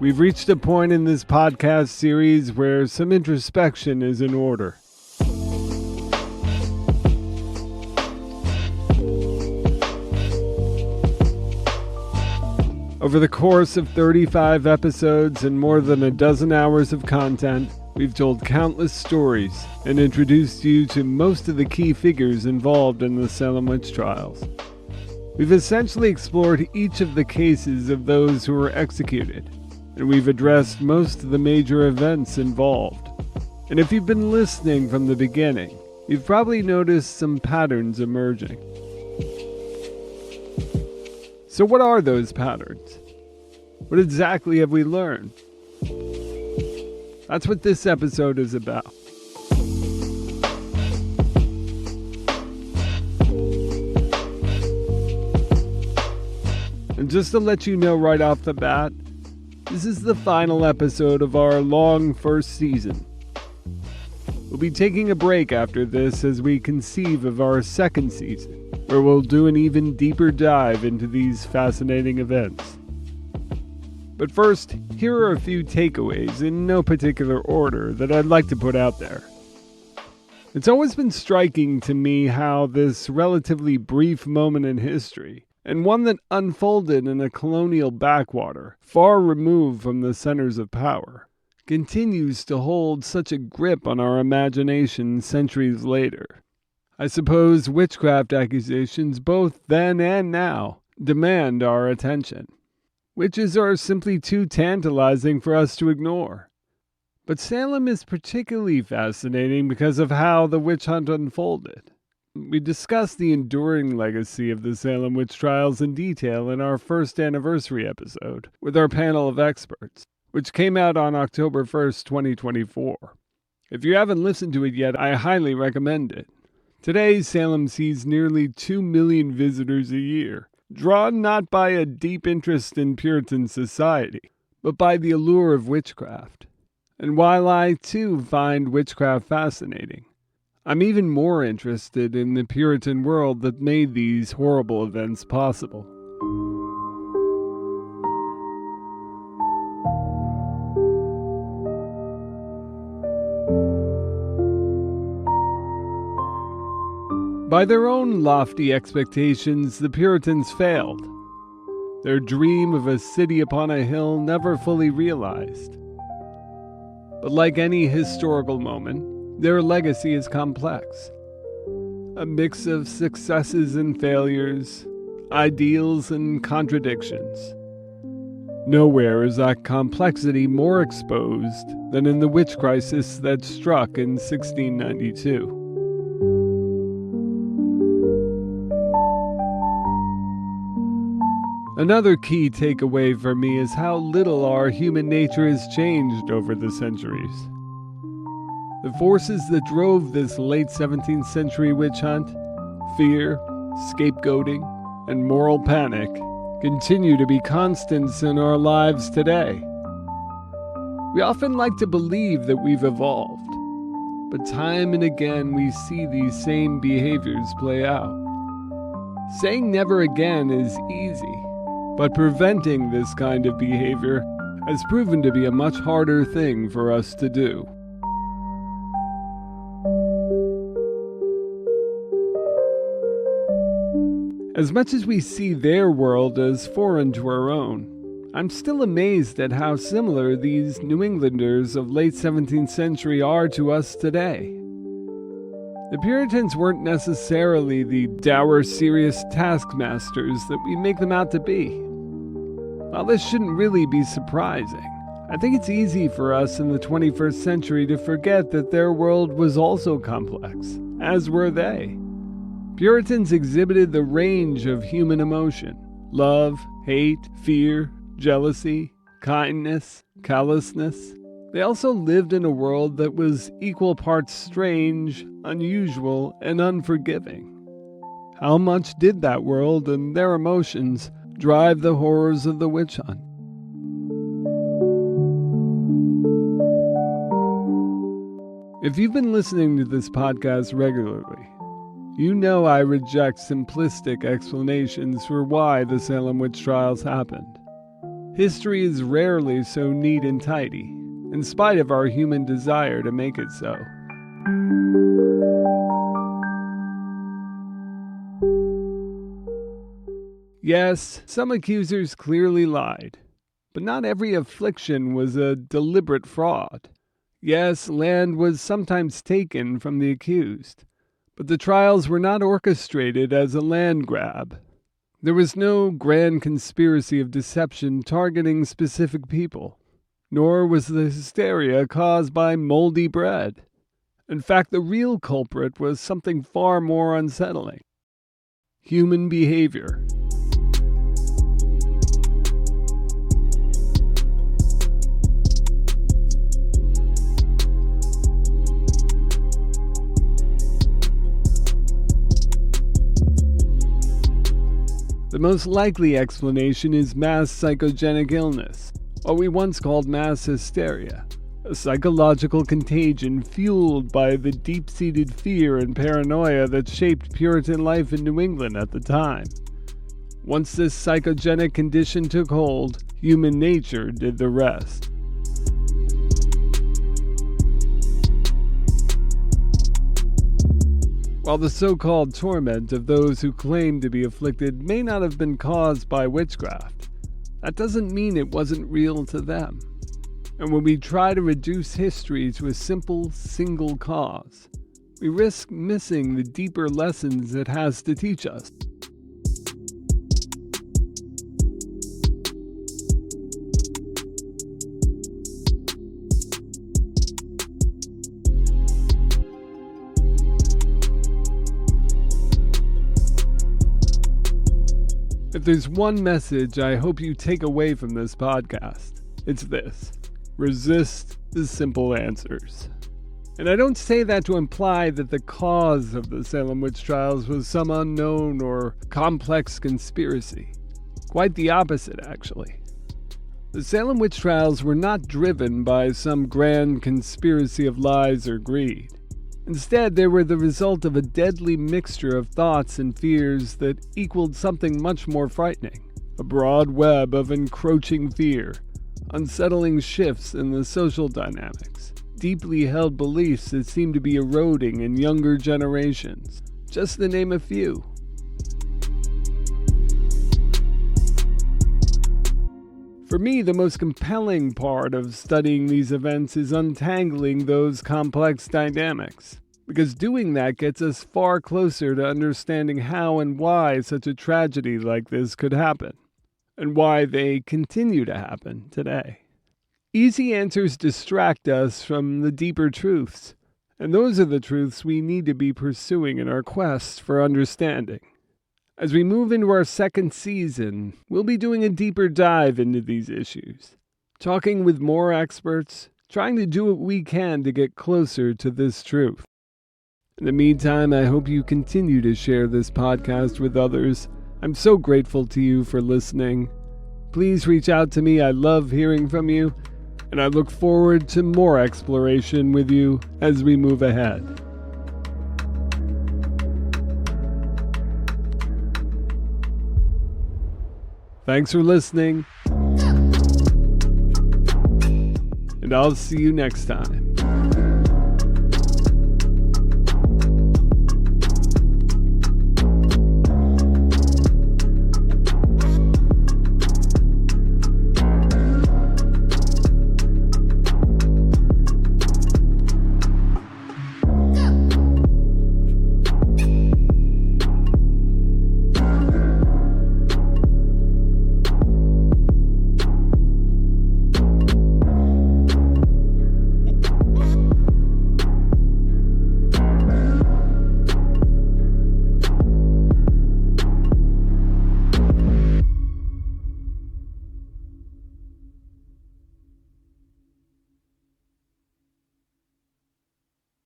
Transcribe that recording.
We've reached a point in this podcast series where some introspection is in order. Over the course of 35 episodes and more than a dozen hours of content, we've told countless stories and introduced you to most of the key figures involved in the Salem witch trials. We've essentially explored each of the cases of those who were executed, and we've addressed most of the major events involved. And if you've been listening from the beginning, you've probably noticed some patterns emerging. So what are those patterns? What exactly have we learned? That's what this episode is about. And just to let you know right off the bat, this is the final episode of our long first season. We'll be taking a break after this as we conceive of our second season, where we'll do an even deeper dive into these fascinating events. But first, here are a few takeaways in no particular order that I'd like to put out there. It's always been striking to me how this relatively brief moment in history, and one that unfolded in a colonial backwater, far removed from the centers of power, continues to hold such a grip on our imagination centuries later. I suppose witchcraft accusations, both then and now, demand our attention. Witches are simply too tantalizing for us to ignore. But Salem is particularly fascinating because of how the witch hunt unfolded. We discussed the enduring legacy of the Salem witch trials in detail in our first anniversary episode with our panel of experts, which came out on October 1st, 2024. If you haven't listened to it yet, I highly recommend it. Today, Salem sees nearly 2 million visitors a year, drawn not by a deep interest in Puritan society, but by the allure of witchcraft. And while I, too, find witchcraft fascinating, I'm even more interested in the Puritan world that made these horrible events possible. By their own lofty expectations, the Puritans failed. Their dream of a city upon a hill never fully realized. But like any historical moment, their legacy is complex. A mix of successes and failures, ideals and contradictions. Nowhere is that complexity more exposed than in the witch crisis that struck in 1692. Another key takeaway for me is how little our human nature has changed over the centuries. The forces that drove this late 17th century witch hunt, fear, scapegoating, and moral panic, continue to be constants in our lives today. We often like to believe that we've evolved, but time and again we see these same behaviors play out. Saying never again is easy, but preventing this kind of behavior has proven to be a much harder thing for us to do. As much as we see their world as foreign to our own, I'm still amazed at how similar these New Englanders of late 17th century are to us today. The Puritans weren't necessarily the dour, serious taskmasters that we make them out to be. While this shouldn't really be surprising, I think it's easy for us in the 21st century to forget that their world was also complex, as were they. Puritans exhibited the range of human emotion: love, hate, fear, jealousy, kindness, callousness. They also lived in a world that was equal parts strange, unusual, and unforgiving. How much did that world and their emotions drive the horrors of the witch hunt? If you've been listening to this podcast regularly, you know I reject simplistic explanations for why the Salem witch trials happened. History is rarely so neat and tidy, in spite of our human desire to make it so. Yes, some accusers clearly lied, but not every affliction was a deliberate fraud. Yes, land was sometimes taken from the accused, but the trials were not orchestrated as a land grab. There was no grand conspiracy of deception targeting specific people, nor was the hysteria caused by moldy bread. In fact, the real culprit was something far more unsettling: human behavior. The most likely explanation is mass psychogenic illness, what we once called mass hysteria, a psychological contagion fueled by the deep-seated fear and paranoia that shaped Puritan life in New England at the time. Once this psychogenic condition took hold, human nature did the rest. While the so-called torment of those who claim to be afflicted may not have been caused by witchcraft, that doesn't mean it wasn't real to them. And when we try to reduce history to a simple, single cause, we risk missing the deeper lessons it has to teach us. If there's one message I hope you take away from this podcast, it's this: resist the simple answers. And I don't say that to imply that the cause of the Salem witch trials was some unknown or complex conspiracy. Quite the opposite, actually. The Salem witch trials were not driven by some grand conspiracy of lies or greed. Instead, they were the result of a deadly mixture of thoughts and fears that equaled something much more frightening: a broad web of encroaching fear, unsettling shifts in the social dynamics, deeply held beliefs that seem to be eroding in younger generations, just to name a few. For me, the most compelling part of studying these events is untangling those complex dynamics, because doing that gets us far closer to understanding how and why such a tragedy like this could happen, and why they continue to happen today. Easy answers distract us from the deeper truths, and those are the truths we need to be pursuing in our quest for understanding. As we move into our second season, we'll be doing a deeper dive into these issues, talking with more experts, trying to do what we can to get closer to this truth. In the meantime, I hope you continue to share this podcast with others. I'm so grateful to you for listening. Please reach out to me. I love hearing from you, and I look forward to more exploration with you as we move ahead. Thanks for listening, and I'll see you next time.